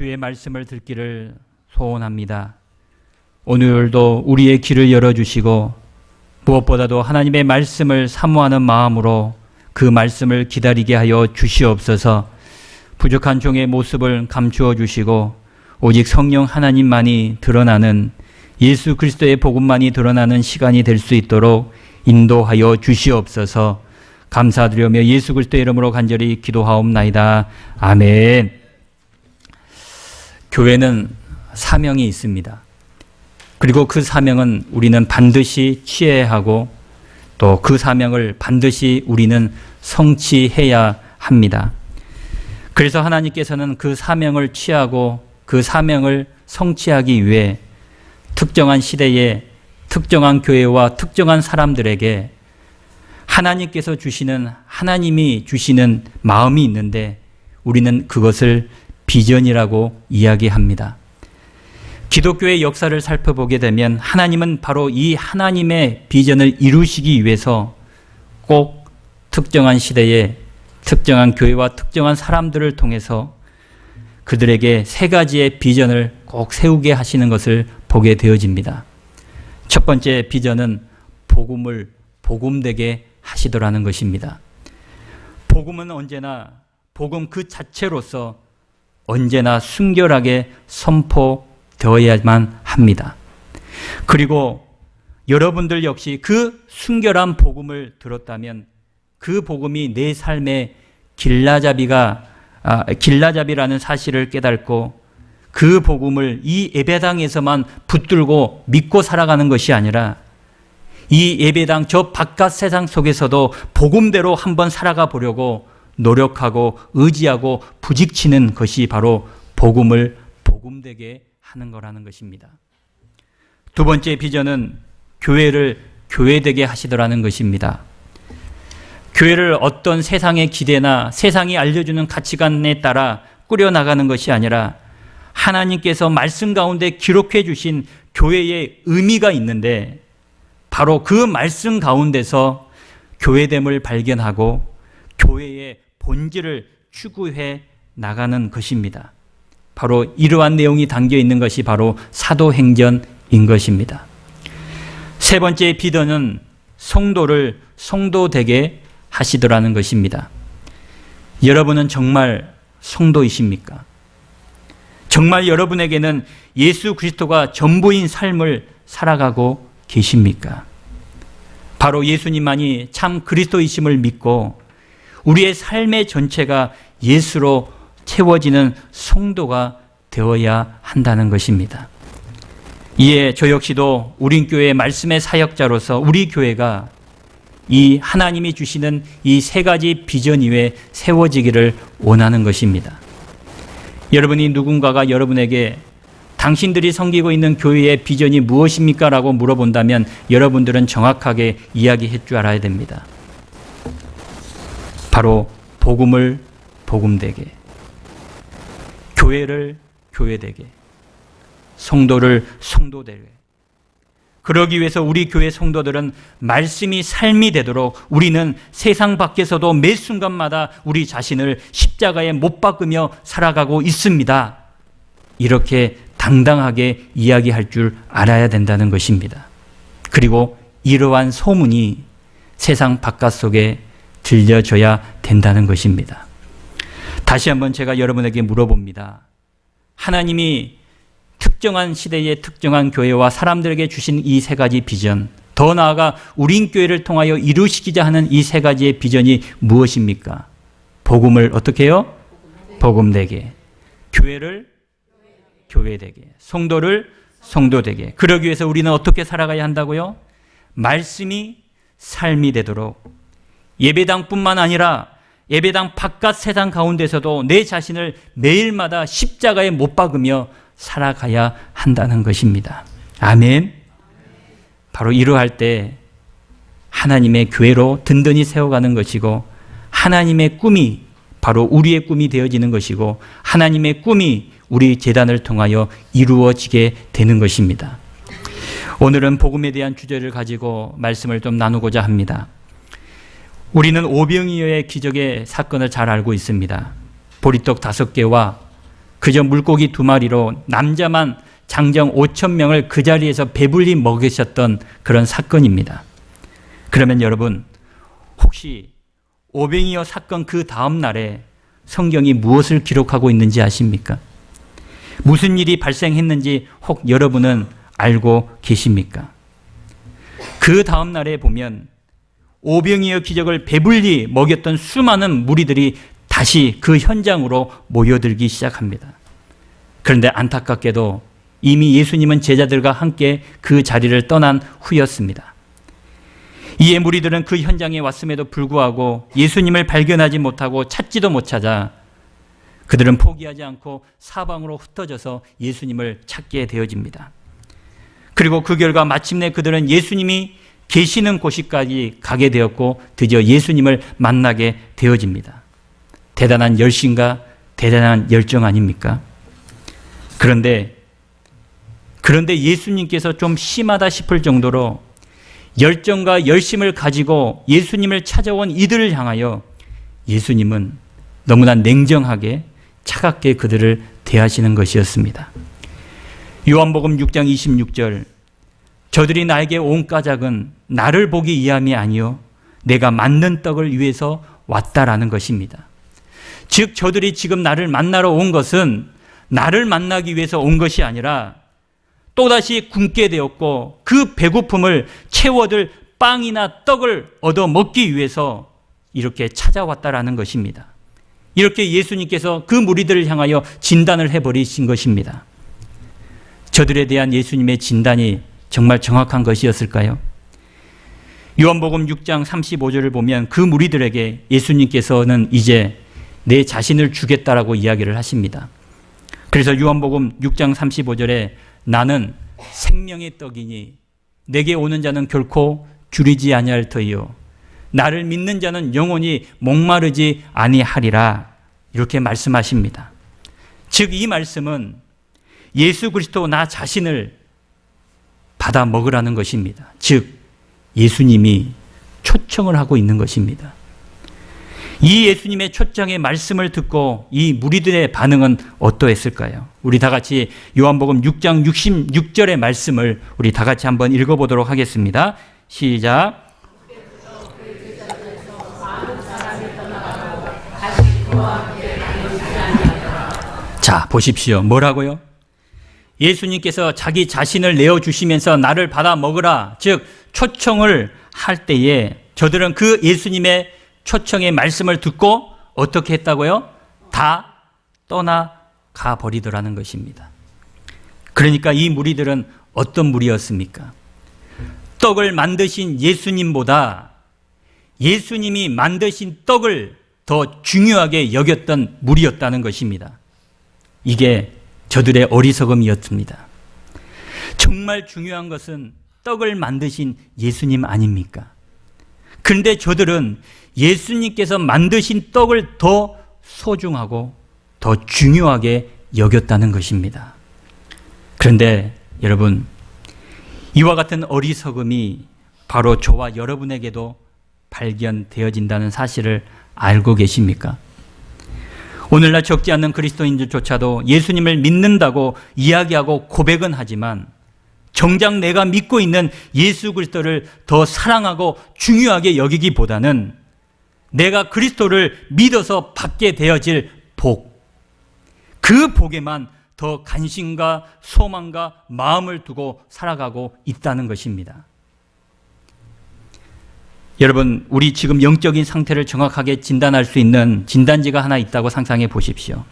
주의 말씀을 듣기를 소원합니다. 오늘도 우리의 귀를 열어주시고 무엇보다도 하나님의 말씀을 사모하는 마음으로 그 말씀을 기다리게 하여 주시옵소서. 부족한 종의 모습을 감추어 주시고 오직 성령 하나님만이 드러나는, 예수 그리스도의 복음만이 드러나는 시간이 될 수 있도록 인도하여 주시옵소서. 감사드리며 예수 그리스도의 이름으로 간절히 기도하옵나이다. 아멘. 교회는 사명이 있습니다. 그리고 그 사명은 우리는 반드시 취해야 하고 또 그 사명을 반드시 우리는 성취해야 합니다. 그래서 하나님께서는 그 사명을 취하고 그 사명을 성취하기 위해 특정한 시대에 특정한 교회와 특정한 사람들에게 하나님께서 주시는, 하나님이 주시는 마음이 있는데 우리는 그것을 비전이라고 이야기합니다. 기독교의 역사를 살펴보게 되면 하나님은 바로 이 하나님의 비전을 이루시기 위해서 꼭 특정한 시대에 특정한 교회와 특정한 사람들을 통해서 그들에게 세 가지의 비전을 꼭 세우게 하시는 것을 보게 되어집니다. 첫 번째 비전은 복음을 복음되게 하시더라는 것입니다. 복음은 언제나, 복음 그 자체로서 언제나 순결하게 선포되어야만 합니다. 그리고 여러분들 역시 그 순결한 복음을 들었다면 그 복음이 내 삶의 길라잡이라는 사실을 깨닫고 그 복음을 이 예배당에서만 붙들고 믿고 살아가는 것이 아니라 이 예배당 저 바깥 세상 속에서도 복음대로 한번 살아가 보려고 노력하고 의지하고 부직치는 것이 바로 복음을 복음되게 하는 거라는 것입니다. 두 번째 비전은 교회를 교회되게 하시더라는 것입니다. 교회를 어떤 세상의 기대나 세상이 알려주는 가치관에 따라 꾸려나가는 것이 아니라 하나님께서 말씀 가운데 기록해 주신 교회의 의미가 있는데 바로 그 말씀 가운데서 교회됨을 발견하고 교회의 본질을 추구해 나가는 것입니다. 바로 이러한 내용이 담겨 있는 것이 바로 사도행전인 것입니다. 세 번째 비전은 성도를 성도되게 하시더라는 것입니다. 여러분은 정말 성도이십니까? 정말 여러분에게는 예수 그리스도가 전부인 삶을 살아가고 계십니까? 바로 예수님만이 참 그리스도이심을 믿고 우리의 삶의 전체가 예수로 채워지는 성도가 되어야 한다는 것입니다. 이에 저 역시도 우리 교회의 말씀의 사역자로서 우리 교회가 이 하나님이 주시는 이 세 가지 비전 위에 세워지기를 원하는 것입니다. 여러분이 누군가가 여러분에게 당신들이 섬기고 있는 교회의 비전이 무엇입니까? 라고 물어본다면 여러분들은 정확하게 이야기할 줄 알아야 됩니다. 바로 복음을 복음되게, 교회를 교회되게, 성도를 성도되게. 그러기 위해서 우리 교회 성도들은 말씀이 삶이 되도록 우리는 세상 밖에서도 매 순간마다 우리 자신을 십자가에 못 박으며 살아가고 있습니다. 이렇게 당당하게 이야기할 줄 알아야 된다는 것입니다. 그리고 이러한 소문이 세상 바깥속에 들려져야 된다는 것입니다. 다시 한번 제가 여러분에게 물어봅니다. 하나님이 특정한 시대의 특정한 교회와 사람들에게 주신 이 세 가지 비전, 더 나아가 우리 교회를 통하여 이루시기자 하는 이 세 가지의 비전이 무엇입니까? 복음을 어떻게 해요? 복음되게, 교회를 교회되게, 성도를 성도되게. 그러기 위해서 우리는 어떻게 살아가야 한다고요? 말씀이 삶이 되도록 예배당뿐만 아니라 예배당 바깥 세상 가운데서도 내 자신을 매일마다 십자가에 못 박으며 살아가야 한다는 것입니다. 아멘. 바로 이러할 때 하나님의 교회로 든든히 세워가는 것이고 하나님의 꿈이 바로 우리의 꿈이 되어지는 것이고 하나님의 꿈이 우리 제단을 통하여 이루어지게 되는 것입니다. 오늘은 복음에 대한 주제를 가지고 말씀을 좀 나누고자 합니다. 우리는 오병이어의 기적의 사건을 잘 알고 있습니다. 보리떡 5개와 그저 물고기 2마리로 남자만 장정 5,000명을 그 자리에서 배불리 먹이셨던 그런 사건입니다. 그러면 여러분, 혹시 오병이어 사건 그 다음 날에 성경이 무엇을 기록하고 있는지 아십니까? 무슨 일이 발생했는지 혹 여러분은 알고 계십니까? 그 다음 날에 보면 오병이어 기적을 배불리 먹였던 수많은 무리들이 다시 그 현장으로 모여들기 시작합니다. 그런데 안타깝게도 이미 예수님은 제자들과 함께 그 자리를 떠난 후였습니다. 이에 무리들은 그 현장에 왔음에도 불구하고 예수님을 발견하지 못하고 찾지도 못 찾아 그들은 포기하지 않고 사방으로 흩어져서 예수님을 찾게 되어집니다. 그리고 그 결과 마침내 그들은 예수님이 계시는 곳까지 가게 되었고 드디어 예수님을 만나게 되어집니다. 대단한 열심과 대단한 열정 아닙니까? 그런데 예수님께서 좀 심하다 싶을 정도로 열정과 열심을 가지고 예수님을 찾아온 이들을 향하여 예수님은 너무나 냉정하게 차갑게 그들을 대하시는 것이었습니다. 요한복음 6장 26절, 저들이 나에게 온 까닭은 나를 보기 위함이 아니요 내가 만든 떡을 위해서 왔다라는 것입니다. 즉 저들이 지금 나를 만나러 온 것은 나를 만나기 위해서 온 것이 아니라 또다시 굶게 되었고 그 배고픔을 채워줄 빵이나 떡을 얻어 먹기 위해서 이렇게 찾아왔다라는 것입니다. 이렇게 예수님께서 그 무리들을 향하여 진단을 해버리신 것입니다. 저들에 대한 예수님의 진단이 정말 정확한 것이었을까요? 요한복음 6장 35절을 보면 그 무리들에게 예수님께서는 이제 내 자신을 주겠다라고 이야기를 하십니다. 그래서 요한복음 6장 35절에 나는 생명의 떡이니 내게 오는 자는 결코 줄이지 아니할 터이요 나를 믿는 자는 영원히 목마르지 아니하리라 이렇게 말씀하십니다. 즉 이 말씀은 예수 그리스도 나 자신을 받아 먹으라는 것입니다. 즉 예수님이 초청을 하고 있는 것입니다. 이 예수님의 초청의 말씀을 듣고 이 무리들의 반응은 어떠했을까요? 우리 다 같이 요한복음 6장 66절의 말씀을 우리 다 같이 한번 읽어보도록 하겠습니다. 시작. 자, 보십시오. 뭐라고요? 예수님께서 자기 자신을 내어주시면서 나를 받아 먹으라, 즉 초청을 할 때에 저들은 그 예수님의 초청의 말씀을 듣고 어떻게 했다고요? 다 떠나가 버리더라는 것입니다. 그러니까 이 무리들은 어떤 무리였습니까? 떡을 만드신 예수님보다 예수님이 만드신 떡을 더 중요하게 여겼던 무리였다는 것입니다. 이게 저들의 어리석음이었습니다. 정말 중요한 것은 떡을 만드신 예수님 아닙니까? 그런데 저들은 예수님께서 만드신 떡을 더 소중하고 더 중요하게 여겼다는 것입니다. 그런데 여러분, 이와 같은 어리석음이 바로 저와 여러분에게도 발견되어진다는 사실을 알고 계십니까? 오늘날 적지 않는 그리스도인들조차도 예수님을 믿는다고 이야기하고 고백은 하지만 정작 내가 믿고 있는 예수 그리스도를 더 사랑하고 중요하게 여기기보다는 내가 그리스도를 믿어서 받게 되어질 복, 그 복에만 더 관심과 소망과 마음을 두고 살아가고 있다는 것입니다. 여러분, 우리 지금 영적인 상태를 정확하게 진단할 수 있는 진단지가 하나 있다고 상상해 보십시오.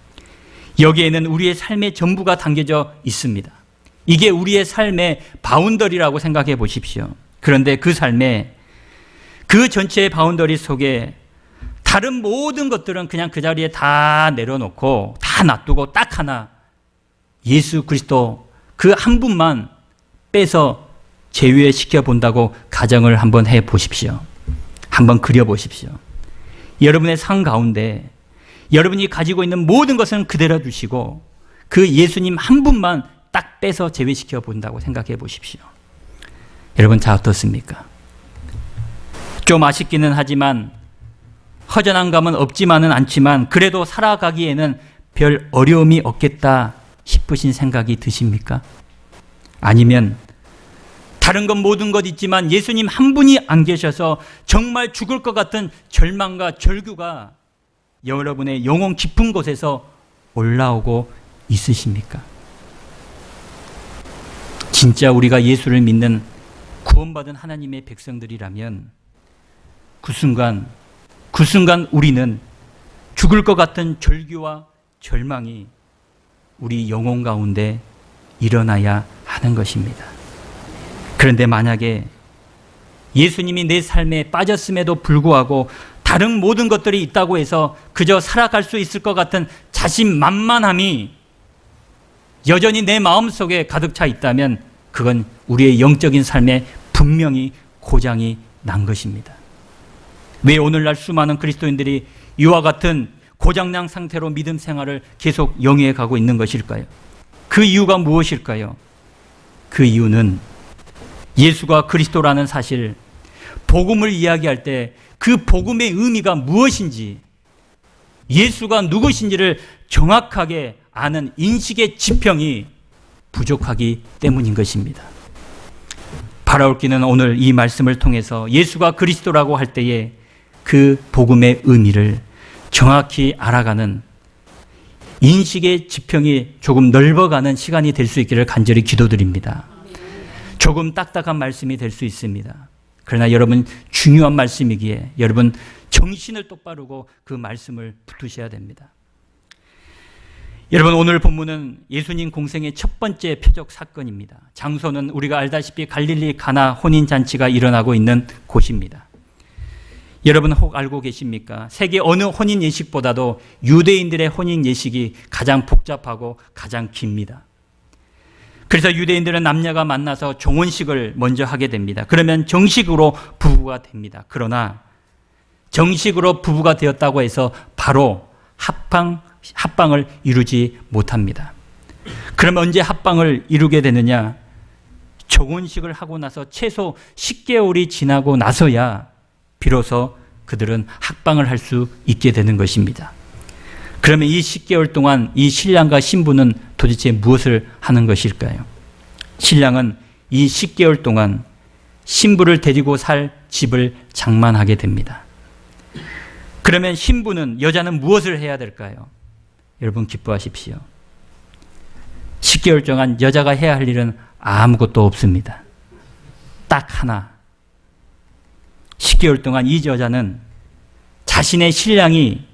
여기에는 우리의 삶의 전부가 담겨져 있습니다. 이게 우리의 삶의 바운더리라고 생각해 보십시오. 그런데 그 삶에 그 전체의 바운더리 속에 다른 모든 것들은 그냥 그 자리에 다 내려놓고 다 놔두고 딱 하나 예수 그리스도 그 한 분만 빼서 제외시켜 본다고 가정을 한번 해 보십시오. 한번 그려 보십시오. 여러분의 삶 가운데 여러분이 가지고 있는 모든 것은 그대로 두시고 그 예수님 한 분만 딱 빼서 제외시켜 본다고 생각해 보십시오. 여러분, 자 어떻습니까? 좀 아쉽기는 하지만 허전한 감은 없지만은 않지만 그래도 살아가기에는 별 어려움이 없겠다 싶으신 생각이 드십니까? 아니면 다른 것 모든 것 있지만 예수님 한 분이 안 계셔서 정말 죽을 것 같은 절망과 절규가 여러분의 영혼 깊은 곳에서 올라오고 있으십니까? 진짜 우리가 예수를 믿는 구원받은 하나님의 백성들이라면 그 순간 우리는 죽을 것 같은 절규와 절망이 우리 영혼 가운데 일어나야 하는 것입니다. 그런데 만약에 예수님이 내 삶에 빠졌음에도 불구하고 다른 모든 것들이 있다고 해서 그저 살아갈 수 있을 것 같은 자신만만함이 여전히 내 마음속에 가득 차 있다면 그건 우리의 영적인 삶에 분명히 고장이 난 것입니다. 왜 오늘날 수많은 그리스도인들이 이와 같은 고장난 상태로 믿음 생활을 계속 영위해 가고 있는 것일까요? 그 이유가 무엇일까요? 그 이유는 예수가 그리스도라는 사실, 복음을 이야기할 때 그 복음의 의미가 무엇인지, 예수가 누구신지를 정확하게 아는 인식의 지평이 부족하기 때문인 것입니다. 바라올기는 오늘 이 말씀을 통해서 예수가 그리스도라고 할 때에 그 복음의 의미를 정확히 알아가는 인식의 지평이 조금 넓어가는 시간이 될 수 있기를 간절히 기도드립니다. 조금 딱딱한 말씀이 될 수 있습니다. 그러나 여러분 중요한 말씀이기에 여러분 정신을 똑바르고 그 말씀을 붙드셔야 됩니다. 여러분 오늘 본문은 예수님 공생의 첫 번째 표적 사건입니다. 장소는 우리가 알다시피 갈릴리 가나 혼인잔치가 일어나고 있는 곳입니다. 여러분 혹 알고 계십니까? 세계 어느 혼인 예식보다도 유대인들의 혼인 예식이 가장 복잡하고 가장 깁니다. 그래서 유대인들은 남녀가 만나서 종혼식을 먼저 하게 됩니다. 그러면 정식으로 부부가 됩니다. 그러나 정식으로 부부가 되었다고 해서 바로 합방을 이루지 못합니다. 그럼 언제 합방을 이루게 되느냐? 종혼식을 하고 나서 최소 10개월이 지나고 나서야 비로소 그들은 합방을 할 수 있게 되는 것입니다. 그러면 이 10개월 동안 이 신랑과 신부는 도대체 무엇을 하는 것일까요? 신랑은 이 10개월 동안 신부를 데리고 살 집을 장만하게 됩니다. 그러면 신부는, 여자는 무엇을 해야 될까요? 여러분 기뻐하십시오. 10개월 동안 여자가 해야 할 일은 아무것도 없습니다. 딱 하나. 10개월 동안 이 여자는 자신의 신랑이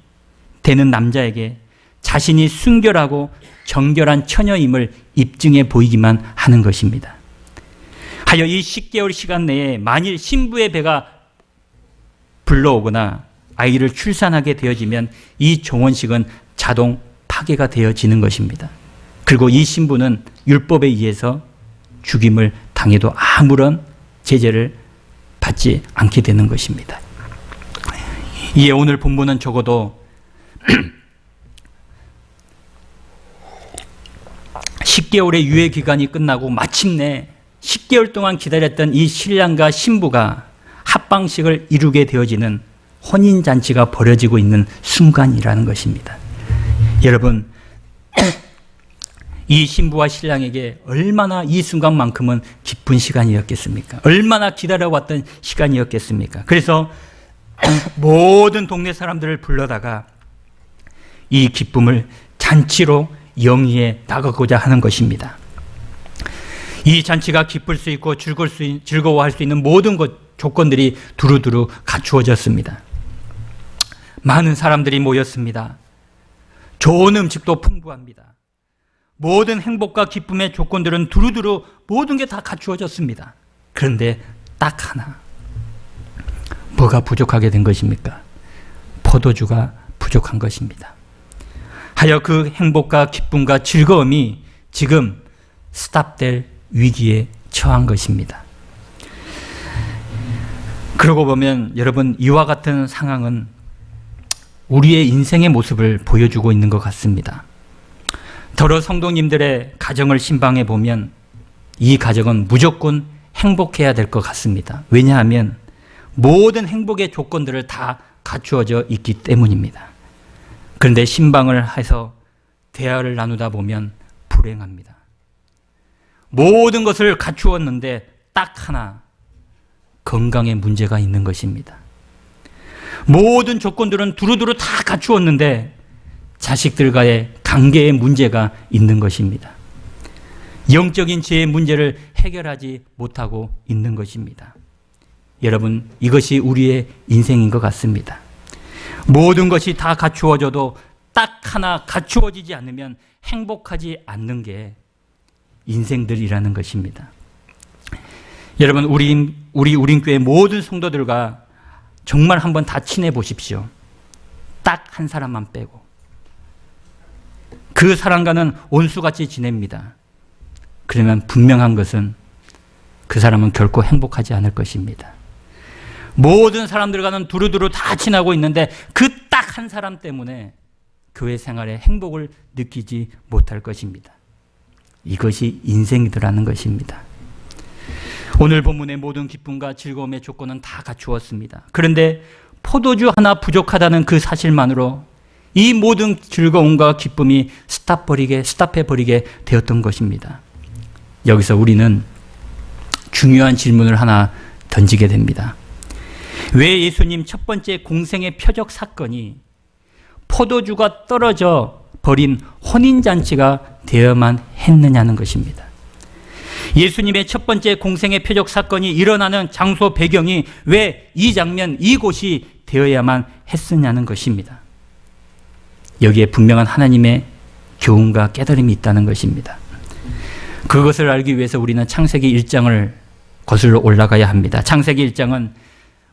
되는 남자에게 자신이 순결하고 정결한 처녀임을 입증해 보이기만 하는 것입니다. 하여 이 10개월 시간 내에 만일 신부의 배가 불러오거나 아이를 출산하게 되어지면 이 종혼식은 자동 파괴가 되어지는 것입니다. 그리고 이 신부는 율법에 의해서 죽임을 당해도 아무런 제재를 받지 않게 되는 것입니다. 이에 오늘 본문은 적어도 10개월의 유예 기간이 끝나고 마침내 10개월 동안 기다렸던 이 신랑과 신부가 합방식을 이루게 되어지는 혼인잔치가 벌어지고 있는 순간이라는 것입니다. 여러분, 이 신부와 신랑에게 얼마나 이 순간만큼은 기쁜 시간이었겠습니까? 얼마나 기다려왔던 시간이었겠습니까? 그래서 모든 동네 사람들을 불러다가 이 기쁨을 잔치로 영위해 나가고자 하는 것입니다. 이 잔치가 기쁠 수 있고 즐거워할 수 있는 모든 조건들이 두루두루 갖추어졌습니다. 많은 사람들이 모였습니다. 좋은 음식도 풍부합니다. 모든 행복과 기쁨의 조건들은 두루두루 모든 게 다 갖추어졌습니다. 그런데 딱 하나, 뭐가 부족하게 된 것입니까? 포도주가 부족한 것입니다. 하여 그 행복과 기쁨과 즐거움이 지금 스탑될 위기에 처한 것입니다. 그러고 보면 여러분, 이와 같은 상황은 우리의 인생의 모습을 보여주고 있는 것 같습니다. 더러 성도님들의 가정을 신방해 보면 이 가정은 무조건 행복해야 될 것 같습니다. 왜냐하면 모든 행복의 조건들을 다 갖추어져 있기 때문입니다. 그런데 신방을 해서 대화를 나누다 보면 불행합니다. 모든 것을 갖추었는데 딱 하나 건강에 문제가 있는 것입니다. 모든 조건들은 두루두루 다 갖추었는데 자식들과의 관계에 문제가 있는 것입니다. 영적인 죄의 문제를 해결하지 못하고 있는 것입니다. 여러분, 이것이 우리의 인생인 것 같습니다. 모든 것이 다 갖추어져도 딱 하나 갖추어지지 않으면 행복하지 않는 게 인생들이라는 것입니다. 여러분, 우리 우린교회 모든 성도들과 정말 한번 다 친해 보십시오. 딱 한 사람만 빼고. 그 사람과는 온수같이 지냅니다. 그러면 분명한 것은 그 사람은 결코 행복하지 않을 것입니다. 모든 사람들과는 두루두루 다 친하고 있는데 그 딱 한 사람 때문에 교회 생활에 행복을 느끼지 못할 것입니다. 이것이 인생이더라는 것입니다. 오늘 본문의 모든 기쁨과 즐거움의 조건은 다 갖추었습니다. 그런데 포도주 하나 부족하다는 그 사실만으로 이 모든 즐거움과 기쁨이 스탑해버리게 되었던 것입니다. 여기서 우리는 중요한 질문을 하나 던지게 됩니다. 왜 예수님 첫 번째 공생의 표적 사건이 포도주가 떨어져 버린 혼인잔치가 되어야만 했느냐는 것입니다. 예수님의 첫 번째 공생의 표적 사건이 일어나는 장소 배경이 왜 이 장면, 이곳이 되어야만 했느냐는 것입니다. 여기에 분명한 하나님의 교훈과 깨달음이 있다는 것입니다. 그것을 알기 위해서 우리는 창세기 1장을 거슬러 올라가야 합니다. 창세기 1장은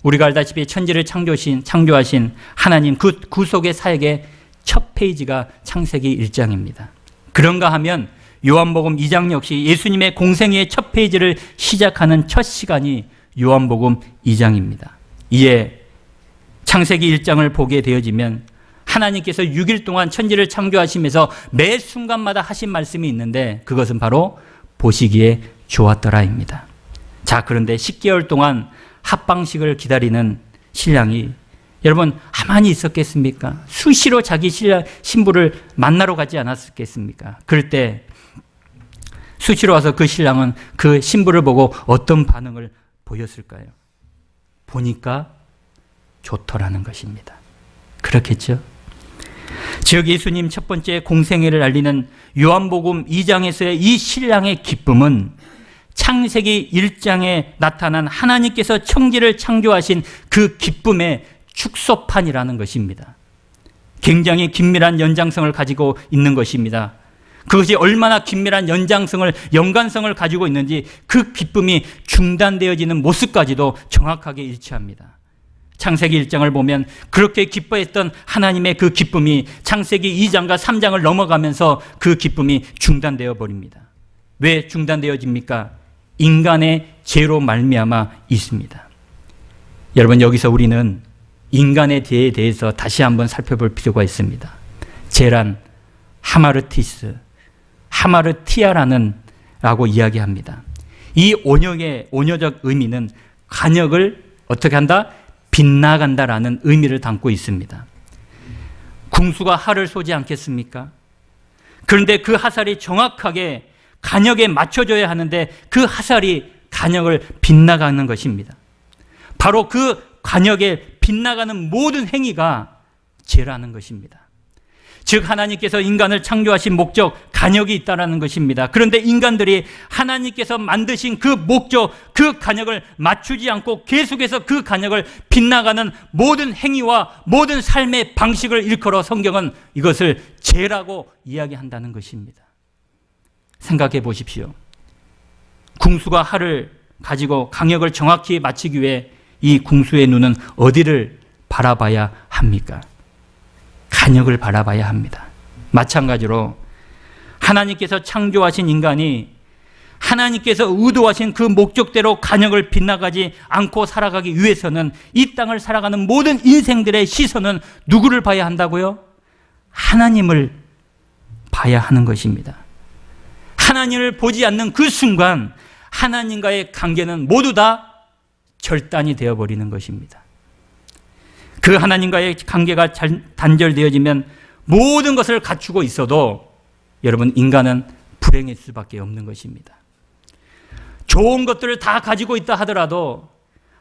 우리가 알다시피 천지를 창조하신 하나님 그 구속의 사역의 첫 페이지가 창세기 1장입니다. 그런가 하면 요한복음 2장 역시 예수님의 공생애의 첫 페이지를 시작하는 첫 시간이 요한복음 2장입니다. 이에 창세기 1장을 보게 되어지면 하나님께서 6일 동안 천지를 창조하시면서 매 순간마다 하신 말씀이 있는데 그것은 바로 보시기에 좋았더라입니다. 자, 그런데 10개월 동안 합방식을 기다리는 신랑이 여러분 가만히 있었겠습니까? 수시로 자기 신부를 만나러 가지 않았겠습니까? 그럴 때 수시로 와서 그 신랑은 그 신부를 보고 어떤 반응을 보였을까요? 보니까 좋더라는 것입니다. 그렇겠죠? 즉 예수님 첫 번째 공생애를 알리는 요한복음 2장에서의 이 신랑의 기쁨은 창세기 1장에 나타난 하나님께서 천지를 창조하신 그 기쁨의 축소판이라는 것입니다. 굉장히 긴밀한 연장성을 가지고 있는 것입니다. 그것이 얼마나 긴밀한 연관성을 가지고 있는지 그 기쁨이 중단되어지는 모습까지도 정확하게 일치합니다. 창세기 1장을 보면 그렇게 기뻐했던 하나님의 그 기쁨이 창세기 2장과 3장을 넘어가면서 그 기쁨이 중단되어 버립니다. 왜 중단되어집니까? 인간의 죄로 말미암아 있습니다. 여러분, 여기서 우리는 인간의 죄에 대해서 다시 한번 살펴볼 필요가 있습니다. 죄란 하마르티아라는 라고 이야기합니다. 이 온유적 의미는 간역을 어떻게 한다? 빗나간다라는 의미를 담고 있습니다. 궁수가 활을 쏘지 않겠습니까? 그런데 그 화살이 정확하게 간역에 맞춰져야 하는데 그 화살이 간역을 빗나가는 것입니다. 바로 그 간역에 빗나가는 모든 행위가 죄라는 것입니다. 즉 하나님께서 인간을 창조하신 목적, 간역이 있다는 것입니다. 그런데 인간들이 하나님께서 만드신 그 목적, 그 간역을 맞추지 않고 계속해서 그 간역을 빗나가는 모든 행위와 모든 삶의 방식을 일컬어 성경은 이것을 죄라고 이야기한다는 것입니다. 생각해 보십시오. 궁수가 활을 가지고 간역을 정확히 맞추기 위해 이 궁수의 눈은 어디를 바라봐야 합니까? 간역을 바라봐야 합니다. 마찬가지로 하나님께서 창조하신 인간이 하나님께서 의도하신 그 목적대로 간역을 빗나가지 않고 살아가기 위해서는 이 땅을 살아가는 모든 인생들의 시선은 누구를 봐야 한다고요? 하나님을 봐야 하는 것입니다. 하나님을 보지 않는 그 순간 하나님과의 관계는 모두 다 절단이 되어버리는 것입니다. 그 하나님과의 관계가 단절되어지면 모든 것을 갖추고 있어도 여러분, 인간은 불행일 수밖에 없는 것입니다. 좋은 것들을 다 가지고 있다 하더라도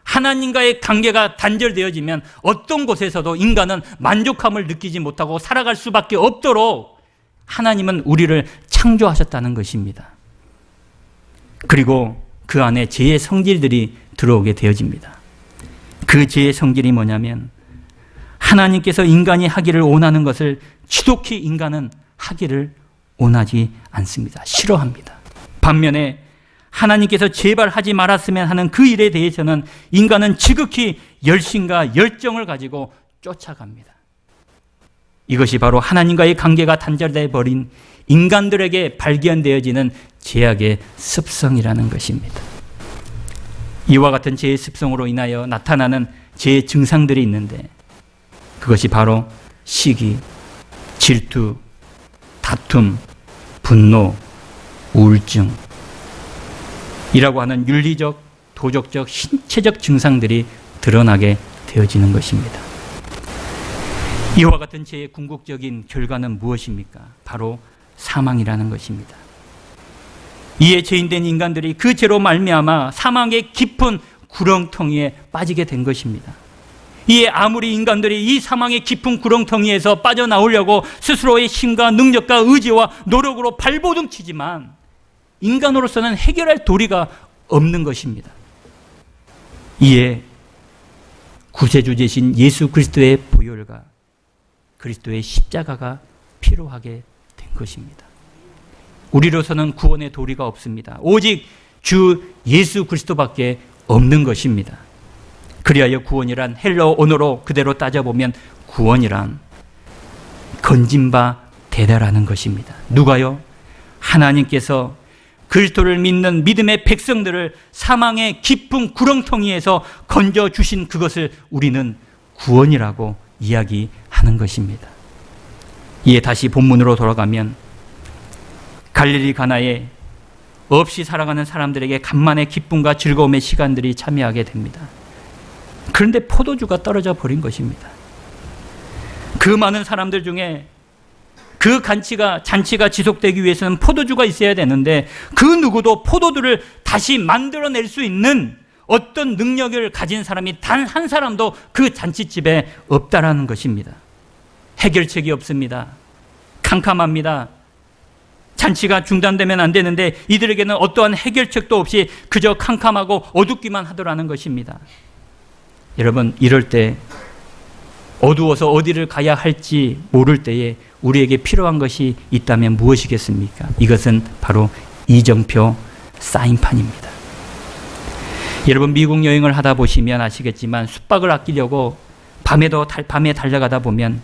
하나님과의 관계가 단절되어지면 어떤 곳에서도 인간은 만족함을 느끼지 못하고 살아갈 수밖에 없도록 하나님은 우리를 창조하셨다는 것입니다. 그리고 그 안에 죄의 성질들이 들어오게 되어집니다. 그 죄의 성질이 뭐냐면 하나님께서 인간이 하기를 원하는 것을 지독히 인간은 하기를 원하지 않습니다. 싫어합니다. 반면에 하나님께서 제발 하지 말았으면 하는 그 일에 대해서는 인간은 지극히 열심과 열정을 가지고 쫓아갑니다. 이것이 바로 하나님과의 관계가 단절되어 버린 인간들에게 발견되어지는 죄악의 습성이라는 것입니다. 이와 같은 죄의 습성으로 인하여 나타나는 죄의 증상들이 있는데 그것이 바로 시기, 질투, 다툼, 분노, 우울증 이라고 하는 윤리적, 도덕적, 신체적 증상들이 드러나게 되어지는 것입니다. 이와 같은 죄의 궁극적인 결과는 무엇입니까? 바로 사망이라는 것입니다. 이에 죄인된 인간들이 그 죄로 말미암아 사망의 깊은 구렁텅이에 빠지게 된 것입니다. 이에 아무리 인간들이 이 사망의 깊은 구렁텅이에서 빠져나오려고 스스로의 힘과 능력과 의지와 노력으로 발버둥치지만 인간으로서는 해결할 도리가 없는 것입니다. 이에 구세주 되신 예수 그리스도의 보혈과 그리스도의 십자가가 필요하게 된 것입니다. 우리로서는 구원의 도리가 없습니다. 오직 주 예수 그리스도밖에 없는 것입니다. 그리하여 구원이란 헬라어 언어로 그대로 따져보면 구원이란 건진 바 되다라는 것입니다. 누가요? 하나님께서 그리스도를 믿는 믿음의 백성들을 사망의 깊은 구렁텅이에서 건져주신 그것을 우리는 구원이라고 이야기하는 것입니다. 이에 다시 본문으로 돌아가면 갈릴리 가나에 없이 살아가는 사람들에게 간만에 기쁨과 즐거움의 시간들이 참여하게 됩니다. 그런데 포도주가 떨어져 버린 것입니다. 그 많은 사람들 중에 그 잔치가 지속되기 위해서는 포도주가 있어야 되는데 그 누구도 포도주를 다시 만들어낼 수 있는 어떤 능력을 가진 사람이 단 한 사람도 그 잔치집에 없다라는 것입니다. 해결책이 없습니다. 캄캄합니다. 잔치가 중단되면 안 되는데 이들에게는 어떠한 해결책도 없이 그저 캄캄하고 어둡기만 하더라는 것입니다. 여러분, 이럴 때 어두워서 어디를 가야 할지 모를 때에 우리에게 필요한 것이 있다면 무엇이겠습니까? 이것은 바로 이정표 사인판입니다. 여러분, 미국 여행을 하다 보시면 아시겠지만 숙박을 아끼려고 밤에 달려가다 보면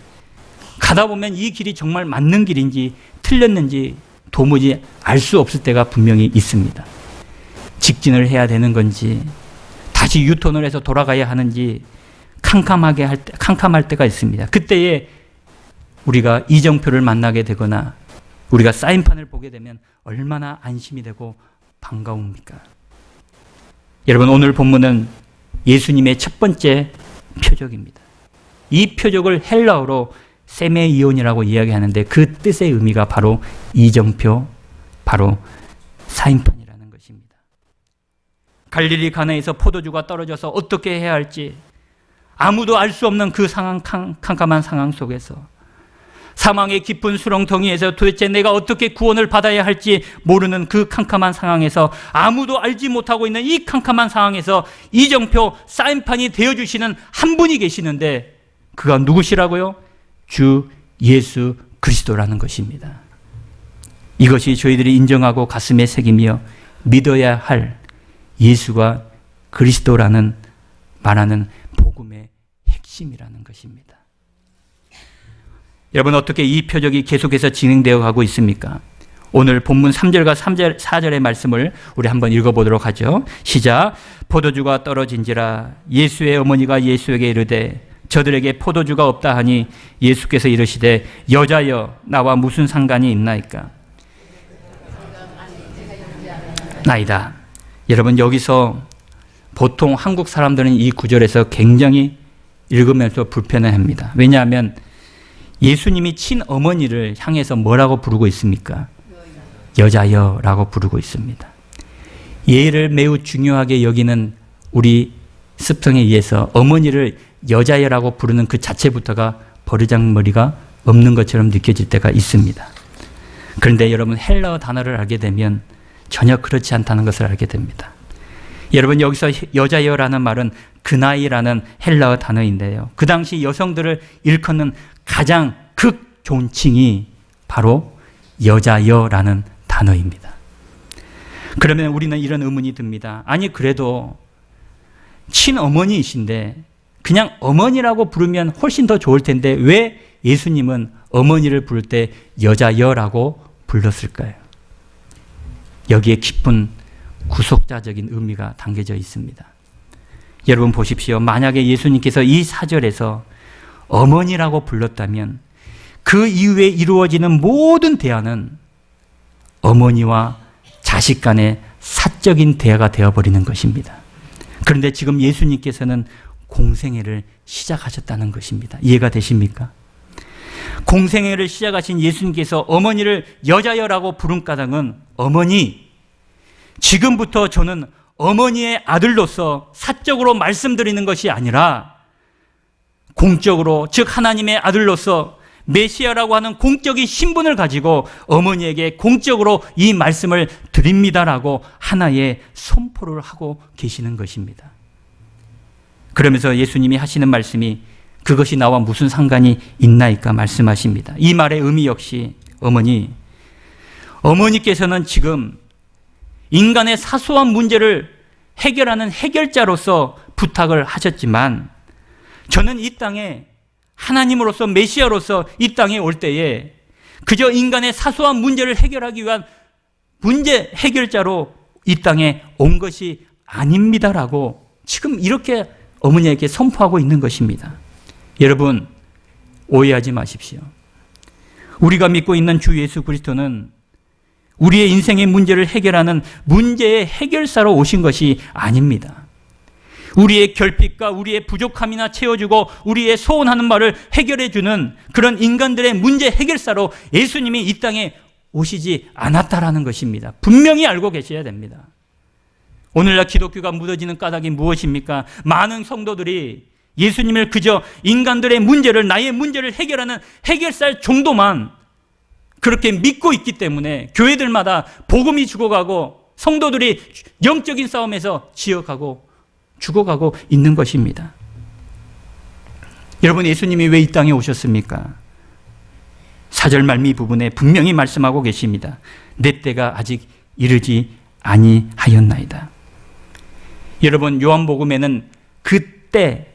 이 길이 정말 맞는 길인지 틀렸는지 도무지 알 수 없을 때가 분명히 있습니다. 직진을 해야 되는 건지 다시 유턴을 해서 돌아가야 하는지 캄캄할 때가 있습니다. 그때에 우리가 이정표를 만나게 되거나 우리가 사인판을 보게 되면 얼마나 안심이 되고 반가웁니까? 여러분, 오늘 본문은 예수님의 첫 번째 표적입니다. 이 표적을 헬라어로 세메이온이라고 이야기하는데 그 뜻의 의미가 바로 이정표, 바로 사인판이라는 것입니다. 갈릴리 가나에서 포도주가 떨어져서 어떻게 해야 할지 아무도 알 수 없는 그 상황, 캄캄한 상황 속에서 사망의 깊은 수렁텅이에서 도대체 내가 어떻게 구원을 받아야 할지 모르는 그 캄캄한 상황에서 아무도 알지 못하고 있는 이 캄캄한 상황에서 이정표 사인판이 되어주시는 한 분이 계시는데 그가 누구시라고요? 주 예수 그리스도라는 것입니다. 이것이 저희들이 인정하고 가슴에 새기며 믿어야 할 예수가 그리스도라는 말하는 복음의 핵심이라는 것입니다. 여러분, 어떻게 이 표적이 계속해서 진행되어 가고 있습니까? 오늘 본문 3절과 4절의 말씀을 우리 한번 읽어보도록 하죠. 시작. 포도주가 떨어진지라 예수의 어머니가 예수에게 이르되 저들에게 포도주가 없다 하니 예수께서 이르시되 여자여 나와 무슨 상관이 있나이까? 나이다. 여러분, 여기서 보통 한국 사람들은 이 구절에서 굉장히 읽으면서 불편해합니다. 왜냐하면 예수님이 친어머니를 향해서 뭐라고 부르고 있습니까? 여자여라고 부르고 있습니다. 예를 매우 중요하게 여기는 우리 습성에 의해서 어머니를 여자여라고 부르는 그 자체부터가 버르장머리가 없는 것처럼 느껴질 때가 있습니다. 그런데 여러분, 헬라어 단어를 알게 되면 전혀 그렇지 않다는 것을 알게 됩니다. 여러분, 여기서 여자여라는 말은 그나이라는 헬라어 단어인데요, 그 당시 여성들을 일컫는 가장 극존칭이 바로 여자여라는 단어입니다. 그러면 우리는 이런 의문이 듭니다. 아니, 그래도 친어머니이신데 그냥 어머니라고 부르면 훨씬 더 좋을 텐데 왜 예수님은 어머니를 부를 때 여자여라고 불렀을까요? 여기에 깊은 구속자적인 의미가 담겨져 있습니다. 여러분 보십시오. 만약에 예수님께서 이 사절에서 어머니라고 불렀다면 그 이후에 이루어지는 모든 대화는 어머니와 자식 간의 사적인 대화가 되어버리는 것입니다. 그런데 지금 예수님께서는 공생애를 시작하셨다는 것입니다. 이해가 되십니까? 공생애를 시작하신 예수님께서 어머니를 여자여라고 부른 까닭은, 어머니, 지금부터 저는 어머니의 아들로서 사적으로 말씀드리는 것이 아니라 공적으로, 즉 하나님의 아들로서 메시아라고 하는 공적인 신분을 가지고 어머니에게 공적으로 이 말씀을 드립니다라고 하나의 선포를 하고 계시는 것입니다. 그러면서 예수님이 하시는 말씀이 그것이 나와 무슨 상관이 있나이까 말씀하십니다. 이 말의 의미 역시 어머니께서는 지금 인간의 사소한 문제를 해결하는 해결자로서 부탁을 하셨지만, 저는 이 땅에 하나님으로서 메시아로서 이 땅에 올 때에 그저 인간의 사소한 문제를 해결하기 위한 문제 해결자로 이 땅에 온 것이 아닙니다라고 지금 이렇게 어머니에게 선포하고 있는 것입니다. 여러분, 오해하지 마십시오. 우리가 믿고 있는 주 예수 그리스도는 우리의 인생의 문제를 해결하는 문제의 해결사로 오신 것이 아닙니다. 우리의 결핍과 우리의 부족함이나 채워주고 우리의 소원하는 말을 해결해주는 그런 인간들의 문제 해결사로 예수님이 이 땅에 오시지 않았다라는 것입니다. 분명히 알고 계셔야 됩니다. 오늘날 기독교가 묻어지는 까닭이 무엇입니까? 많은 성도들이 예수님을 그저 인간들의 문제를, 나의 문제를 해결하는 해결사 정도만 그렇게 믿고 있기 때문에 교회들마다 복음이 죽어가고 성도들이 영적인 싸움에서 지어가고 죽어가고 있는 것입니다. 여러분, 예수님이 왜 이 땅에 오셨습니까? 4절 말미 부분에 분명히 말씀하고 계십니다. 내 때가 아직 이르지 아니하였나이다. 여러분, 요한복음에는 그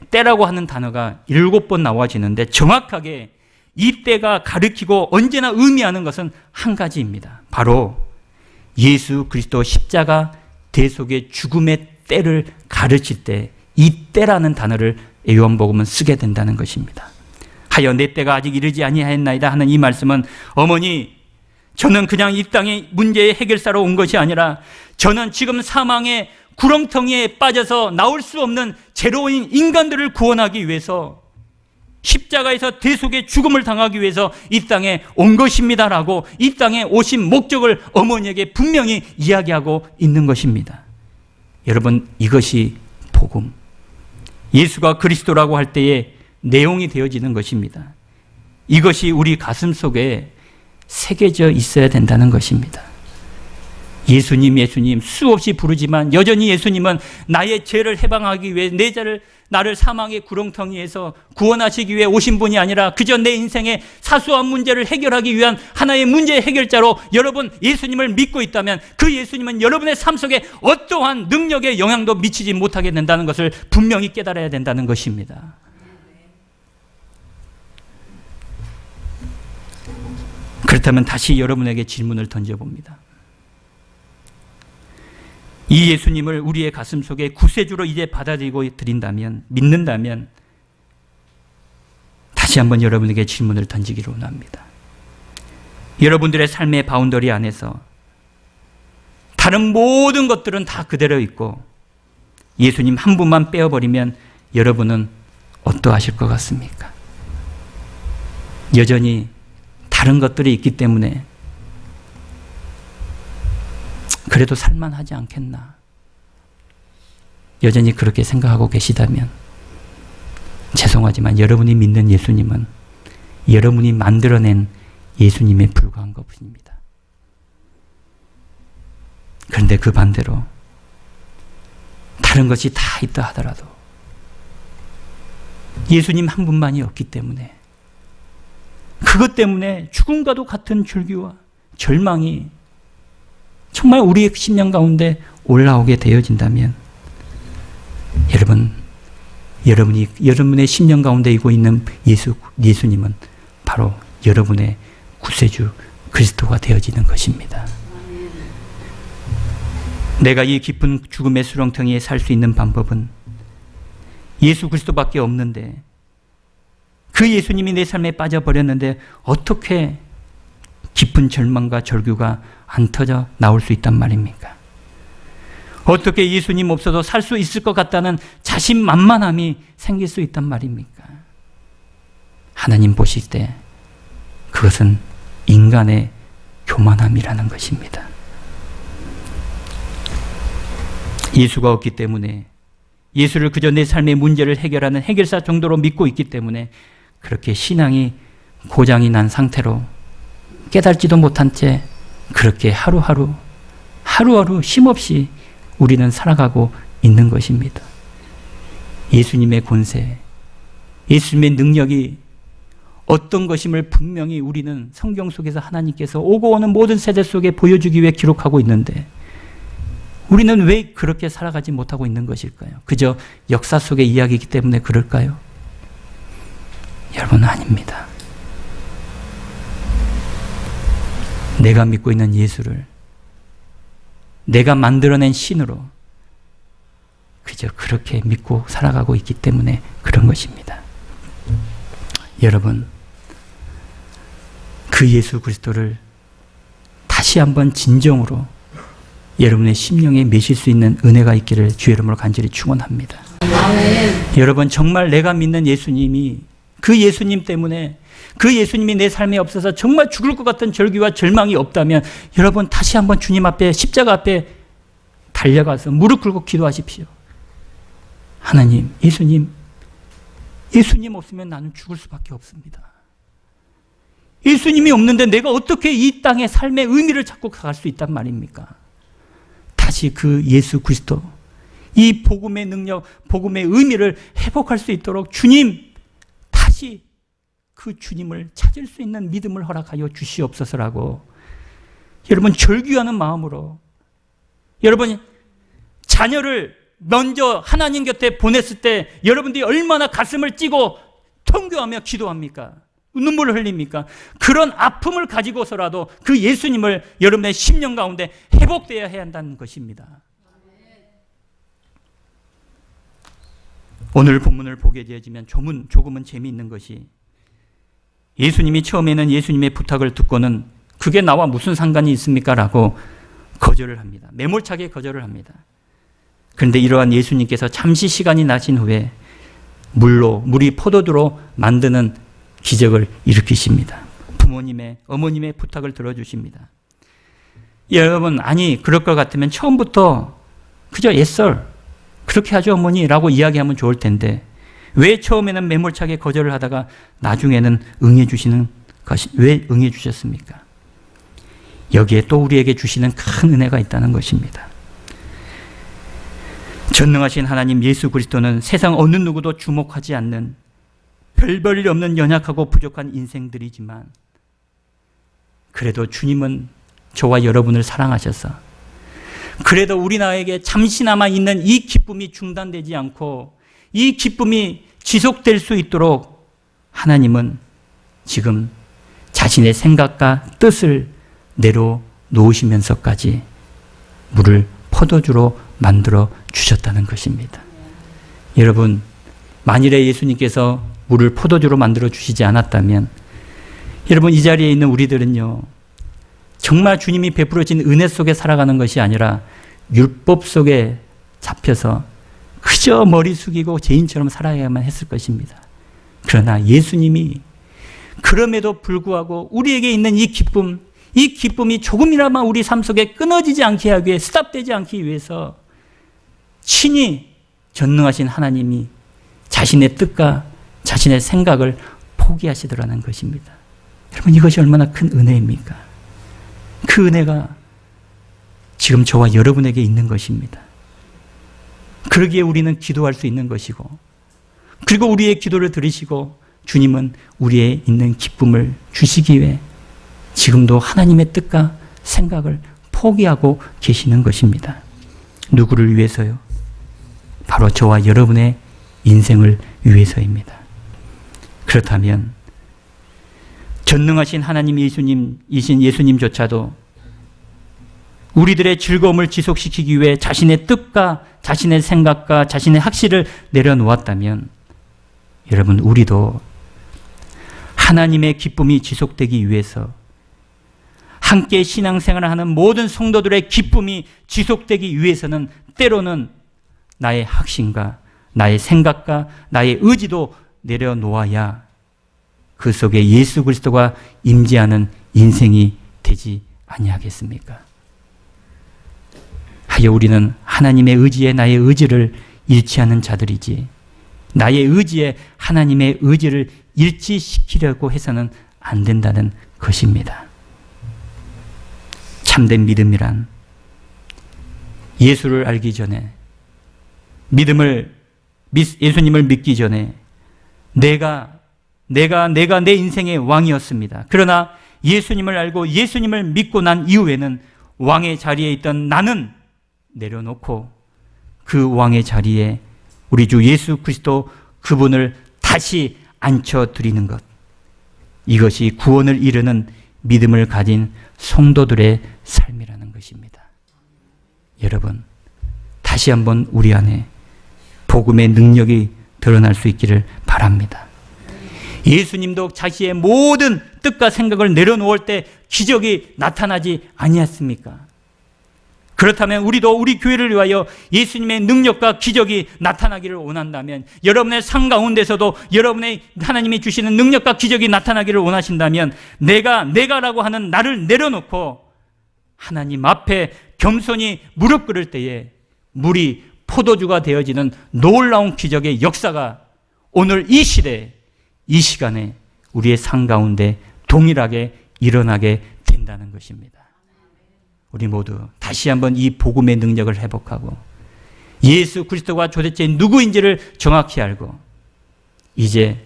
때라고 하는 단어가 7번 나와지는데 정확하게 이 때가 가리키고 언제나 의미하는 것은 한 가지입니다. 바로 예수 그리스도 십자가 대속의 죽음의 때를 가르칠 때 이 때라는 단어를 요한복음은 쓰게 된다는 것입니다. 하여 내 때가 아직 이르지 아니하였나이다 하는 이 말씀은, 어머니, 저는 그냥 이 땅의 문제의 해결사로 온 것이 아니라 저는 지금 사망의 구렁텅이에 빠져서 나올 수 없는 죄로인 인간들을 구원하기 위해서 십자가에서 대속의 죽음을 당하기 위해서 이 땅에 온 것입니다라고 이 땅에 오신 목적을 어머니에게 분명히 이야기하고 있는 것입니다. 여러분, 이것이 복음, 예수가 그리스도라고 할 때의 내용이 되어지는 것입니다. 이것이 우리 가슴 속에 새겨져 있어야 된다는 것입니다. 예수님 수없이 부르지만 여전히 예수님은 나의 죄를 해방하기 위해 나를 사망의 구렁텅이에서 구원하시기 위해 오신 분이 아니라 그저 내 인생의 사소한 문제를 해결하기 위한 하나의 문제 해결자로 여러분 예수님을 믿고 있다면 그 예수님은 여러분의 삶 속에 어떠한 능력의 영향도 미치지 못하게 된다는 것을 분명히 깨달아야 된다는 것입니다. 그렇다면 다시 여러분에게 질문을 던져봅니다. 이 예수님을 우리의 가슴 속에 구세주로 이제 받아들이고 드린다면, 믿는다면 다시 한번 여러분에게 질문을 던지기를 원합니다. 여러분들의 삶의 바운더리 안에서 다른 모든 것들은 다 그대로 있고 예수님 한 분만 빼어버리면 여러분은 어떠하실 것 같습니까? 여전히 다른 것들이 있기 때문에 그래도 살만하지 않겠나. 여전히 그렇게 생각하고 계시다면 죄송하지만 여러분이 믿는 예수님은 여러분이 만들어낸 예수님에 불과한 것뿐입니다. 그런데 그 반대로 다른 것이 다 있다 하더라도 예수님 한 분만이 없기 때문에 그것 때문에 죽음과도 같은 절규와 절망이 정말 우리의 심령 가운데 올라오게 되어진다면 여러분의 심령 가운데 있고 있는 예수님은 바로 여러분의 구세주 그리스도가 되어지는 것입니다. 내가 이 깊은 죽음의 수렁텅이에 살 수 있는 방법은 예수 그리스도밖에 없는데 그 예수님이 내 삶에 빠져버렸는데 어떻게 깊은 절망과 절규가 안 터져 나올 수 있단 말입니까? 어떻게 예수님 없어도 살 수 있을 것 같다는 자신만만함이 생길 수 있단 말입니까? 하나님 보실 때 그것은 인간의 교만함이라는 것입니다. 예수가 없기 때문에 예수를 그저 내 삶의 문제를 해결하는 해결사 정도로 믿고 있기 때문에 그렇게 신앙이 고장이 난 상태로 깨달지도 못한 채 그렇게 하루하루 쉼없이 우리는 살아가고 있는 것입니다. 예수님의 권세, 예수님의 능력이 어떤 것임을 분명히 우리는 성경 속에서 하나님께서 오고 오는 모든 세대 속에 보여주기 위해 기록하고 있는데 우리는 왜 그렇게 살아가지 못하고 있는 것일까요? 그저 역사 속의 이야기이기 때문에 그럴까요? 여러분, 아닙니다. 내가 믿고 있는 예수를 내가 만들어낸 신으로 그저 그렇게 믿고 살아가고 있기 때문에 그런 것입니다. 여러분, 그 예수 그리스도를 다시 한번 진정으로 여러분의 심령에 매실 수 있는 은혜가 있기를 주의 이름으로 간절히 축원합니다. 아멘. 여러분, 정말 내가 믿는 예수님이 그 예수님 때문에 그 예수님이 내 삶에 없어서 정말 죽을 것 같은 절규와 절망이 없다면 여러분 다시 한번 주님 앞에 십자가 앞에 달려가서 무릎 꿇고 기도하십시오. 하나님, 예수님 없으면 나는 죽을 수밖에 없습니다. 예수님이 없는데 내가 어떻게 이 땅의 삶의 의미를 찾고 갈 수 있단 말입니까? 다시 그 예수 그리스도, 이 복음의 능력, 복음의 의미를 회복할 수 있도록 주님, 다시 그 주님을 찾을 수 있는 믿음을 허락하여 주시옵소서라고 여러분 절규하는 마음으로, 여러분 자녀를 먼저 하나님 곁에 보냈을 때 여러분들이 얼마나 가슴을 찌고 통교하며 기도합니까? 눈물을 흘립니까? 그런 아픔을 가지고서라도 그 예수님을 여러분의 심령 가운데 회복되어야 해야 한다는 것입니다. 오늘 본문을 보게 되어지면 조금은 재미있는 것이, 예수님이 처음에는 예수님의 부탁을 듣고는 그게 나와 무슨 상관이 있습니까? 라고 거절을 합니다. 매몰차게 거절을 합니다. 그런데 이러한 예수님께서 잠시 시간이 나신 후에 물이 포도주로 만드는 기적을 일으키십니다. 어머님의 부탁을 들어주십니다. 여러분, 아니 그럴 것 같으면 처음부터 그저 예썰 그렇게 하죠 어머니라고 이야기하면 좋을 텐데 왜 처음에는 매몰차게 거절을 하다가 나중에는 응해 주시는 것이, 왜 응해 주셨습니까? 여기에 또 우리에게 주시는 큰 은혜가 있다는 것입니다. 전능하신 하나님 예수 그리스도는 세상 어느 누구도 주목하지 않는 별 일 없는 연약하고 부족한 인생들이지만 그래도 주님은 저와 여러분을 사랑하셔서 그래도 우리 나에게 잠시나마 있는 이 기쁨이 중단되지 않고 이 기쁨이 지속될 수 있도록 하나님은 지금 자신의 생각과 뜻을 내려놓으시면서까지 물을 포도주로 만들어 주셨다는 것입니다. 여러분, 만일에 예수님께서 물을 포도주로 만들어 주시지 않았다면 여러분 이 자리에 있는 우리들은요 정말 주님이 베풀어진 은혜 속에 살아가는 것이 아니라 율법 속에 잡혀서 그저 머리 숙이고 죄인처럼 살아야만 했을 것입니다. 그러나 예수님이 그럼에도 불구하고 우리에게 있는 이 기쁨이 조금이나마 우리 삶 속에 끊어지지 않게 하기 위해, 스탑되지 않기 위해서 친히 전능하신 하나님이 자신의 뜻과 자신의 생각을 포기하시더라는 것입니다. 여러분, 이것이 얼마나 큰 은혜입니까? 그 은혜가 지금 저와 여러분에게 있는 것입니다. 그러기에 우리는 기도할 수 있는 것이고, 그리고 우리의 기도를 들으시고 주님은 우리의 있는 기쁨을 주시기 위해 지금도 하나님의 뜻과 생각을 포기하고 계시는 것입니다. 누구를 위해서요? 바로 저와 여러분의 인생을 위해서입니다. 그렇다면 전능하신 하나님 예수님이신 예수님조차도 우리들의 즐거움을 지속시키기 위해 자신의 뜻과 자신의 생각과 자신의 학식을 내려놓았다면, 여러분, 우리도 하나님의 기쁨이 지속되기 위해서, 함께 신앙생활을 하는 모든 성도들의 기쁨이 지속되기 위해서는 때로는 나의 확신과 나의 생각과 나의 의지도 내려놓아야 그 속에 예수 그리스도가 임재하는 인생이 되지 아니하겠습니까? 하여 우리는 하나님의 의지에 나의 의지를 일치하는 자들이지, 나의 의지에 하나님의 의지를 일치시키려고 해서는 안 된다는 것입니다. 참된 믿음이란 예수를 알기 전에, 예수님을 믿기 전에 내가 내 인생의 왕이었습니다. 그러나 예수님을 알고 예수님을 믿고 난 이후에는 왕의 자리에 있던 나는 내려놓고 그 왕의 자리에 우리 주 예수 그리스도 그분을 다시 앉혀드리는 것, 이것이 구원을 이루는 믿음을 가진 성도들의 삶이라는 것입니다. 여러분, 다시 한번 우리 안에 복음의 능력이 드러날 수 있기를 바랍니다. 예수님도 자신의 모든 뜻과 생각을 내려놓을 때 기적이 나타나지 아니했습니까? 그렇다면 우리도 우리 교회를 위하여 예수님의 능력과 기적이 나타나기를 원한다면, 여러분의 삶 가운데서도 여러분의 하나님이 주시는 능력과 기적이 나타나기를 원하신다면, 내가라고 하는 나를 내려놓고 하나님 앞에 겸손히 무릎 꿇을 때에 물이 포도주가 되어지는 놀라운 기적의 역사가 오늘 이 시대에, 이 시간에 우리의 삶 가운데 동일하게 일어나게 된다는 것입니다. 우리 모두 다시 한번 이 복음의 능력을 회복하고 예수 그리스도가 도대체 누구인지를 정확히 알고, 이제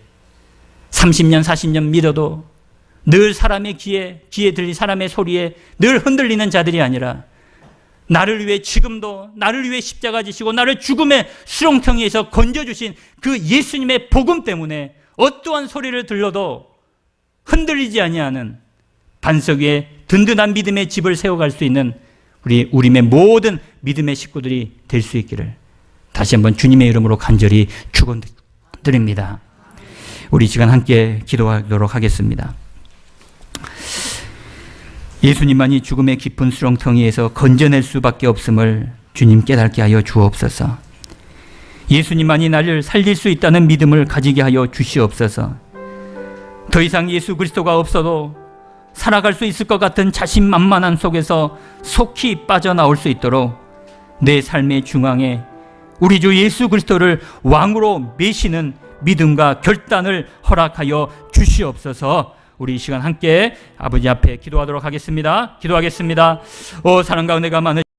30년 40년 믿어도 늘 사람의 귀에 들린 사람의 소리에 늘 흔들리는 자들이 아니라, 나를 위해 지금도 나를 위해 십자가 지시고 나를 죽음의 수렁텅이에서 건져주신 그 예수님의 복음 때문에 어떠한 소리를 들려도 흔들리지 아니하는 반석 위에 든든한 믿음의 집을 세워갈 수 있는 우리의 모든 믿음의 식구들이 될 수 있기를 다시 한번 주님의 이름으로 간절히 축원드립니다. 우리 시간 함께 기도하도록 하겠습니다. 예수님만이 죽음의 깊은 수렁텅이에서 건져낼 수밖에 없음을 주님 깨닫게 하여 주옵소서. 예수님만이 나를 살릴 수 있다는 믿음을 가지게 하여 주시옵소서. 더 이상 예수 그리스도가 없어도 살아갈 수 있을 것 같은 자신만만한 속에서 속히 빠져나올 수 있도록 내 삶의 중앙에 우리 주 예수 그리스도를 왕으로 메시는 믿음과 결단을 허락하여 주시옵소서. 우리 이 시간 함께 아버지 앞에 기도하도록 하겠습니다. 기도하겠습니다. 오, 사랑 가운데가 많으신